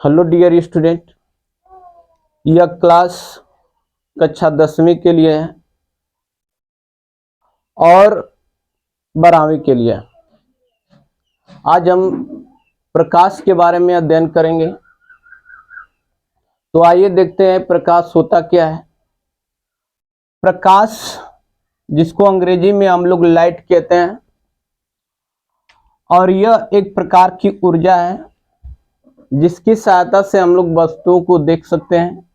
Hello dear student, यह class कक्षा 10वीं के लिए है और 12वीं के लिए। आज हम प्रकाश के बारे में अध्ययन करेंगे। तो आइए देखते हैं प्रकाश होता क्या है। प्रकाश, जिसको अंग्रेजी में हम लोग लाइट कहते हैं, और यह एक प्रकार की ऊर्जा है जिसकी सहायता से हम लोग वस्तुओं को देख सकते हैं।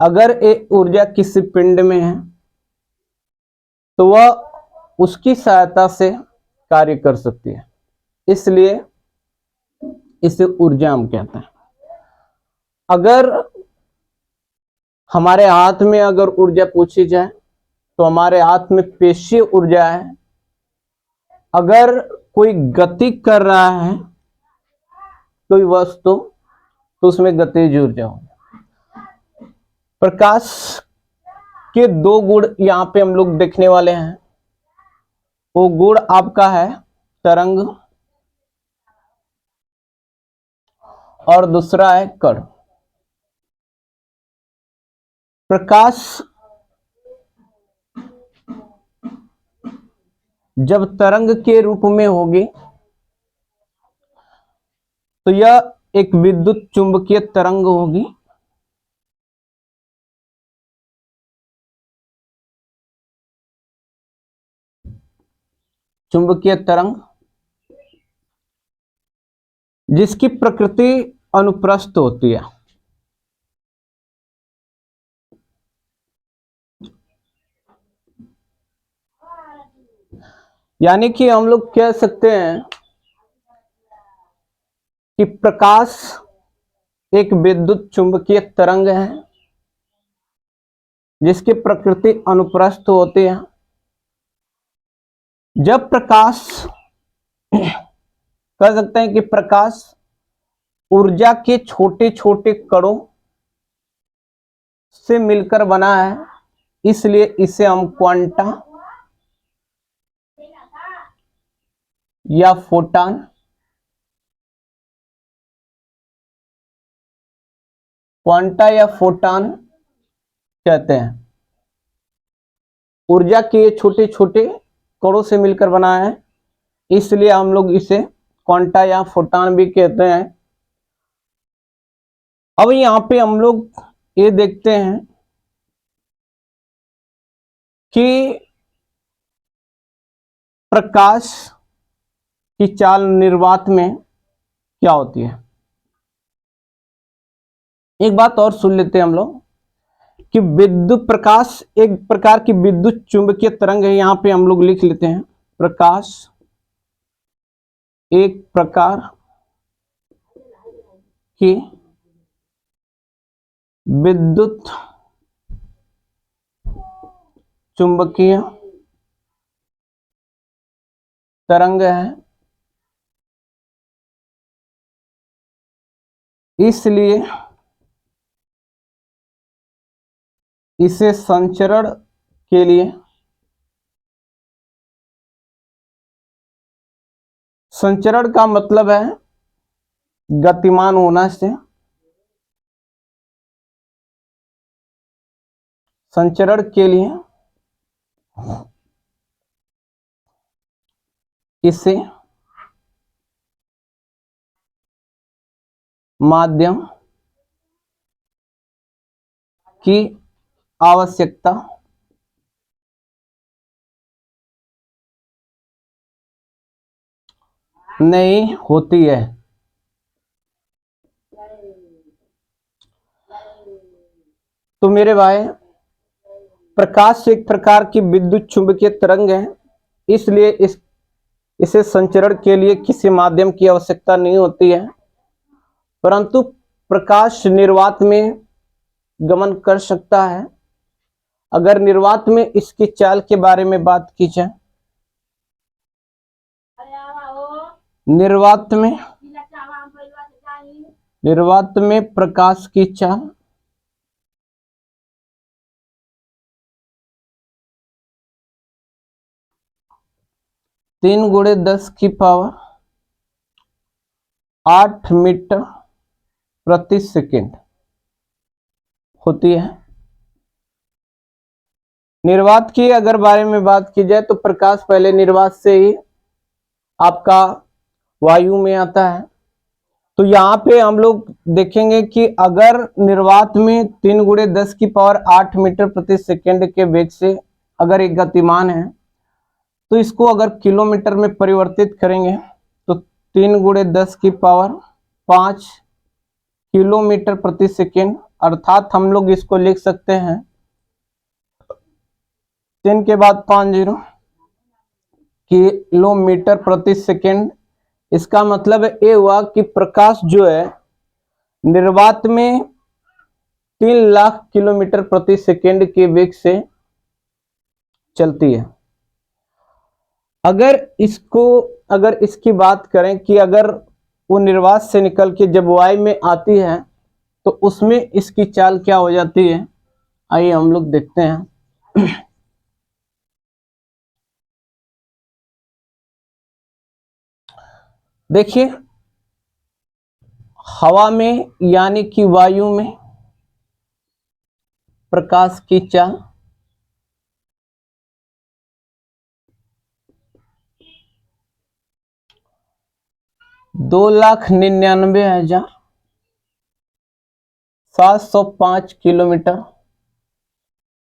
अगर एक ऊर्जा किसी पिंड में है तो वह उसकी सहायता से कार्य कर सकती है, इसलिए इसे ऊर्जा हम कहते हैं। अगर हमारे हाथ में अगर ऊर्जा पूछी जाए तो हमारे हाथ में पेशीय ऊर्जा है। अगर कोई गति कर रहा है कोई वस्तु तो उसमें गतिज ऊर्जा हो। प्रकाश के दो गुण यहाँ पे हम लोग देखने वाले हैं। वो गुण आपका है तरंग और दूसरा है कण। प्रकाश जब तरंग के रूप में होगी तो यह एक विद्युत चुंबकीय तरंग होगी। चुंबकीय तरंग जिसकी प्रकृति अनुप्रस्थ होती है। यानी कि हम लोग कह सकते हैं कि प्रकाश एक विद्युत चुंबकीय तरंग है जिसकी प्रकृति अनुप्रस्थ होती है। जब प्रकाश कह सकते हैं कि प्रकाश ऊर्जा के छोटे छोटे कणों से मिलकर बना है, इसलिए इसे हम क्वांटा या फोटॉन कहते हैं। ऊर्जा के छोटे छोटे कणों से मिलकर बना है, इसलिए हम लोग इसे क्वांटा या फोटॉन भी कहते हैं। अब यहाँ पे हम लोग ये देखते हैं कि प्रकाश की चाल निर्वात में क्या होती है। एक बात और सुन लेते हैं हम लोग कि विद्युत प्रकाश एक प्रकार की विद्युत चुंबकीय तरंग है। यहां पे हम लोग लिख लेते हैं प्रकाश एक प्रकार की विद्युत चुंबकीय तरंग है, इसलिए इसे संचरण के लिए संचरण का मतलब है गतिमान होना से। संचरण के लिए इसे माध्यम की आवश्यकता नहीं होती है। तो मेरे भाई, प्रकाश एक प्रकार की विद्युत चुंबकीय तरंग है, इसलिए इसे संचरण के लिए किसी माध्यम की आवश्यकता नहीं होती है, परंतु प्रकाश निर्वात में गमन कर सकता है। अगर निर्वात में इसकी चाल के बारे में बात की जाए, निर्वात में प्रकाश की चाल 3 × 10⁸ मीटर प्रति सेकंड होती है। निर्वात की अगर बारे में बात की जाए तो प्रकाश पहले निर्वात से ही आपका वायु में आता है। तो यहाँ पे हम लोग देखेंगे कि अगर निर्वात में 3×10⁸ मीटर प्रति सेकंड के वेग से अगर एक गतिमान है तो इसको अगर किलोमीटर में परिवर्तित करेंगे तो 3×10⁵ किलोमीटर प्रति सेकंड, अर्थात हम लोग इसको लिख सकते हैं 3 के बाद 5 जीरो किलोमीटर प्रति सेकंड। इसका मतलब ये हुआ कि प्रकाश जो है निर्वात में 3 लाख किलोमीटर प्रति सेकंड के वेग से चलती है। अगर इसकी बात करें कि अगर वो निर्वात से निकल के जब वायु में आती है तो उसमें इसकी चाल क्या हो जाती है, आइए हम लोग देखते हैं। देखिए, हवा में यानी कि वायु में प्रकाश की चाल 2,99,705 किलोमीटर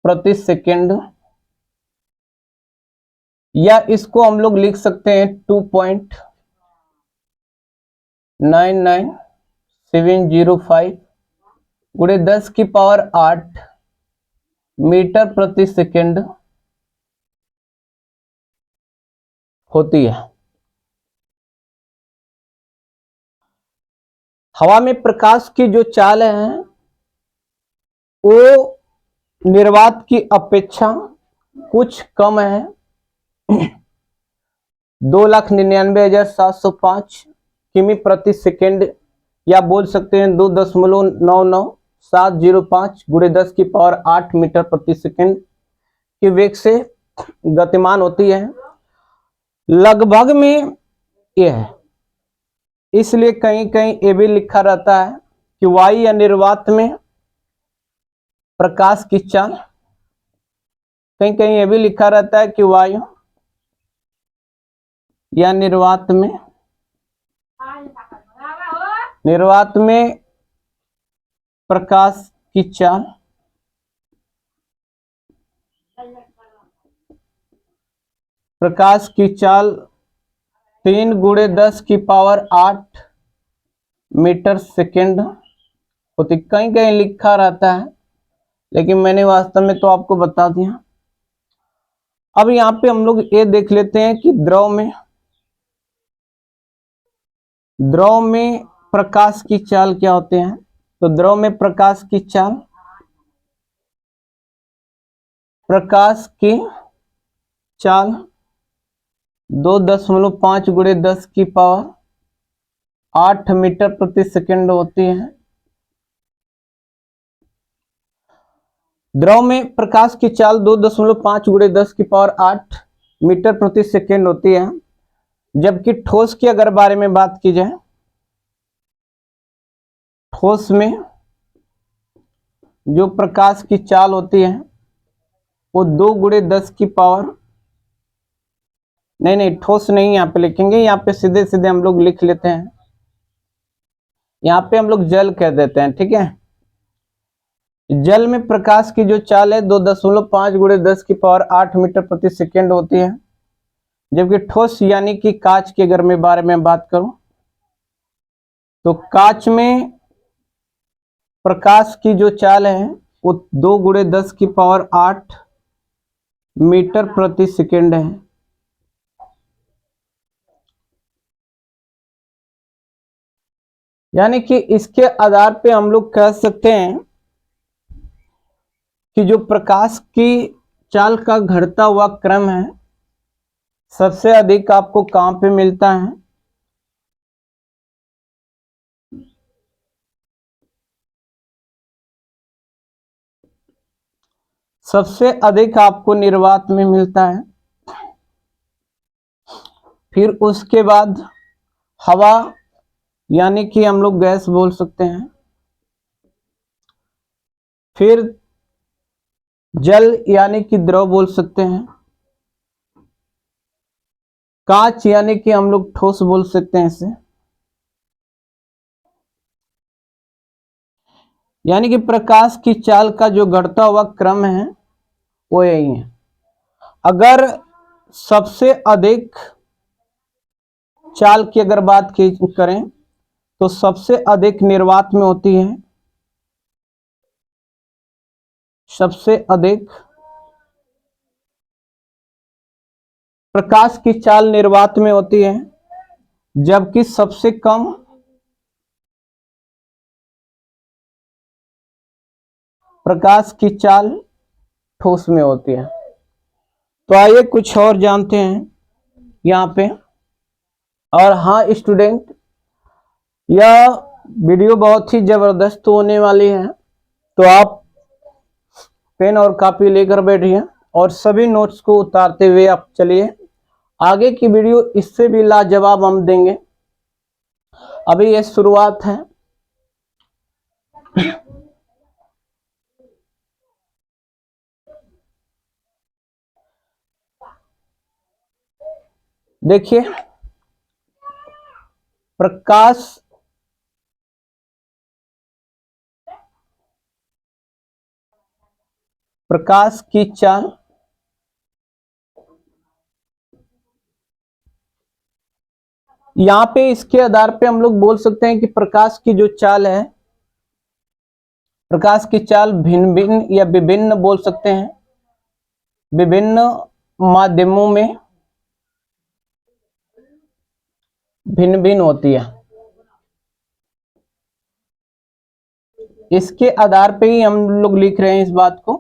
प्रति सेकंड, या इसको हम लोग लिख सकते हैं 2.99705 गुणे 10⁸ मीटर प्रति सेकंड होती है। हवा में प्रकाश की जो चाल है वो निर्वात की अपेक्षा कुछ कम है। 2,99,705 किमी प्रति सेकंड, या बोल सकते हैं 2.99705 गुणे 10⁸ मीटर प्रति सेकंड के वेग से गतिमान होती है। लगभग में यह है, इसलिए कहीं कहीं ये भी लिखा रहता है कि वायु या निर्वात में प्रकाश की चाल, कहीं कहीं ये भी लिखा रहता है कि वायु या निर्वात में प्रकाश की चाल प्रकाश की चाल 3×10⁸ मीटर सेकंड होती। कहीं कहीं लिखा रहता है, लेकिन मैंने वास्तव में तो आपको बता दिया। अब यहाँ पे हम लोग ये देख लेते हैं कि द्रव में प्रकाश की चाल क्या होते हैं। तो द्रव में प्रकाश की चाल 2.5 गुणे 10⁸ मीटर प्रति सेकंड होती है। द्रव में प्रकाश की चाल 2.5 गुणे 10⁸ मीटर प्रति सेकंड होती है। जबकि ठोस की अगर बारे में बात की जाए, ठोस में जो प्रकाश की चाल होती है वो 2×10⁻, नहीं ठोस नहीं यहाँ पे लिखेंगे, यहाँ पे सीधे सीधे हम लोग लिख लेते हैं। यहाँ पे हम लोग जल कह देते हैं, ठीक है। जल में प्रकाश की जो चाल है 2.5 गुणे 10⁸ मीटर प्रति सेकंड होती है। जबकि ठोस यानी कि कांच के अगर मैं बारे में बात करूं तो कांच में प्रकाश की जो चाल है वो 2×10⁸ मीटर प्रति सेकंड है। यानी कि इसके आधार पे हम लोग कह सकते हैं कि जो प्रकाश की चाल का घटता हुआ क्रम है सबसे अधिक आपको कहां पे मिलता है, सबसे अधिक आपको निर्वात में मिलता है। फिर उसके बाद हवा यानी कि हम लोग गैस बोल सकते हैं, फिर जल यानी कि द्रव बोल सकते हैं, कांच यानी कि हम लोग ठोस बोल सकते हैं इसे। यानी कि प्रकाश की चाल का जो घटता हुआ क्रम है वो यही है। अगर सबसे अधिक चाल की अगर बात करें तो सबसे अधिक निर्वात में होती है, सबसे अधिक प्रकाश की चाल निर्वात में होती है, जबकि सबसे कम प्रकाश की चाल ठोस में होती है। तो आइए कुछ और जानते हैं यहाँ पे। और हाँ स्टूडेंट, यह वीडियो बहुत ही जबरदस्त होने वाली है, तो आप पेन और कॉपी लेकर बैठिए और सभी नोट्स को उतारते हुए आप चलिए। आगे की वीडियो इससे भी लाजवाब हम देंगे, अभी ये शुरुआत है। देखिए, प्रकाश प्रकाश की चाल यहाँ पे इसके आधार पे हम लोग बोल सकते हैं कि प्रकाश की जो चाल है, प्रकाश की चाल भिन्न भिन्न या विभिन्न बोल सकते हैं, विभिन्न माध्यमों में भिन्न भिन्न होती है। इसके आधार पे ही हम लोग लिख रहे हैं इस बात को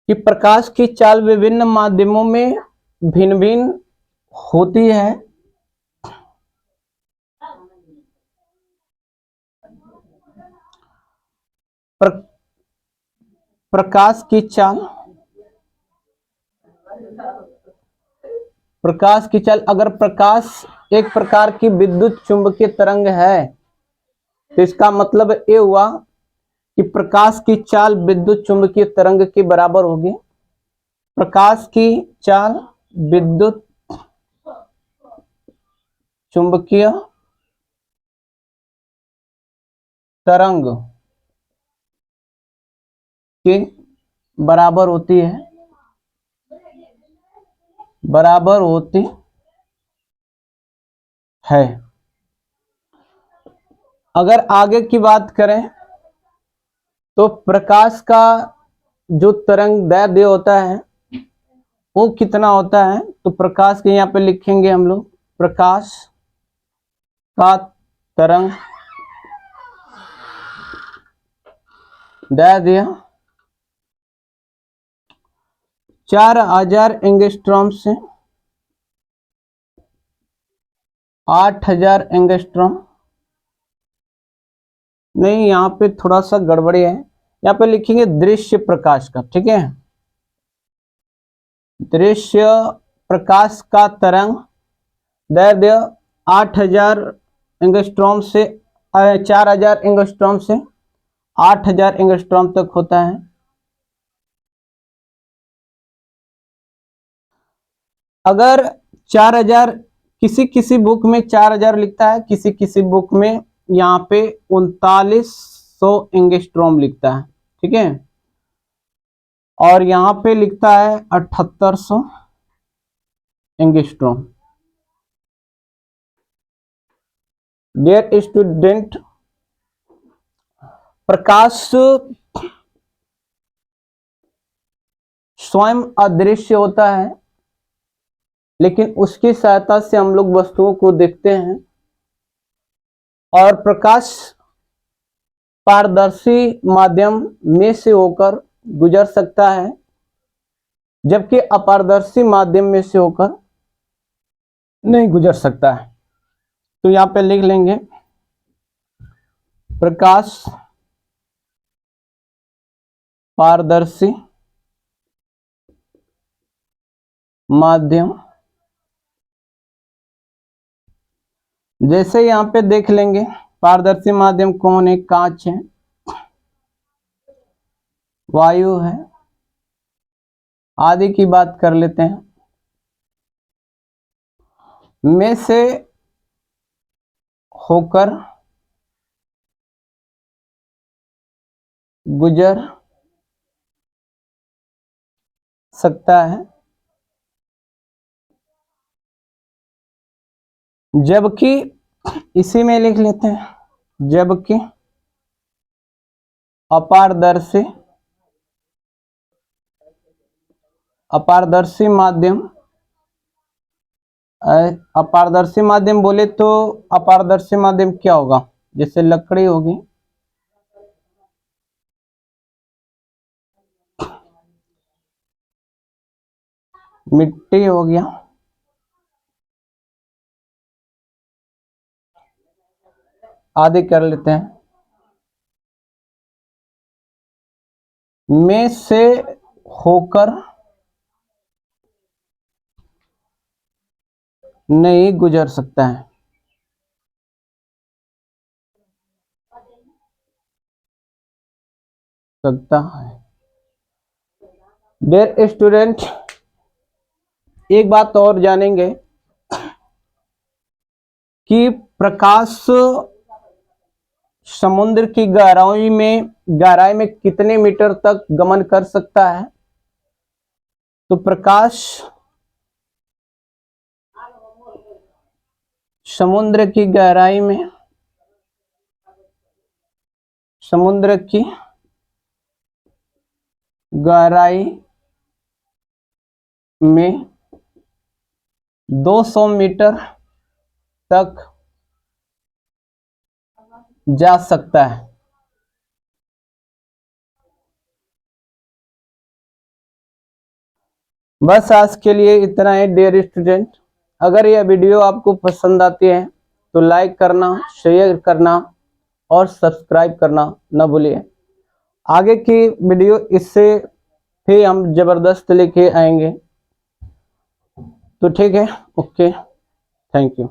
कि प्रकाश की चाल विभिन्न माध्यमों में भिन्न भिन्न होती है। प्र, प्रकाश की चाल प्रकाश की चाल अगर प्रकाश एक प्रकार की विद्युत चुंबकीय तरंग है तो इसका मतलब ये हुआ कि प्रकाश की चाल विद्युत चुंबकीय तरंग के बराबर होगी। प्रकाश की चाल विद्युत चुंबकीय तरंग के बराबर होती है, बराबर होती है। अगर आगे की बात करें तो प्रकाश का जो तरंग दैर्ध्य होता है वो कितना होता है, तो प्रकाश के यहाँ पे लिखेंगे हम लोग प्रकाश का तरंग दैर्ध्य 4000 एंगस्ट्रॉम से 8000 एंगस्ट्रॉम। नहीं, यहाँ पे थोड़ा सा गड़बड़ी है, यहाँ पे लिखेंगे दृश्य प्रकाश का, ठीक है। दृश्य प्रकाश का तरंग दैर्ध्य 8000 एंगस्ट्रॉम से 4000 एंगस्ट्रॉम से 8000 एंगस्ट्रॉम तक होता है। अगर 4000 किसी किसी बुक में 4000 लिखता है, किसी किसी बुक में यहाँ पे 3900 एंगस्ट्रॉम लिखता है, ठीक है। और यहाँ पे लिखता है 7800 एंगस्ट्रॉम। डियर स्टूडेंट, प्रकाश स्वयं अदृश्य होता है, लेकिन उसकी सहायता से हम लोग वस्तुओं को देखते हैं। और प्रकाश पारदर्शी माध्यम में से होकर गुजर सकता है, जबकि अपारदर्शी माध्यम में से होकर नहीं गुजर सकता है। तो यहाँ पे लिख लेंगे प्रकाश पारदर्शी माध्यम, जैसे यहाँ पे देख लेंगे पारदर्शी माध्यम कौन है, कांच है। वायु है। आदि की बात कर लेते हैं। में से होकर गुजर सकता है, जबकि इसी में लिख लेते हैं, जबकि अपारदर्शी अपारदर्शी माध्यम, अपारदर्शी माध्यम बोले तो अपारदर्शी माध्यम क्या होगा? जैसे लकड़ी होगी, मिट्टी हो गया, आदि कर लेते हैं। में से होकर नहीं गुजर सकता है। सकता है। डियर स्टूडेंट, एक बात और जानेंगे कि प्रकाश समुद्र की गहराई में कितने मीटर तक गमन कर सकता है? तो प्रकाश समुद्र की गहराई में, समुद्र की गहराई में 200 मीटर तक जा सकता है। बस आज के लिए इतना है डियर स्टूडेंट। अगर यह वीडियो आपको पसंद आती है तो लाइक करना, शेयर करना और सब्सक्राइब करना न भूलिए। आगे की वीडियो इससे भी हम जबरदस्त लेके आएंगे। तो ठीक है, ओके, थैंक यू।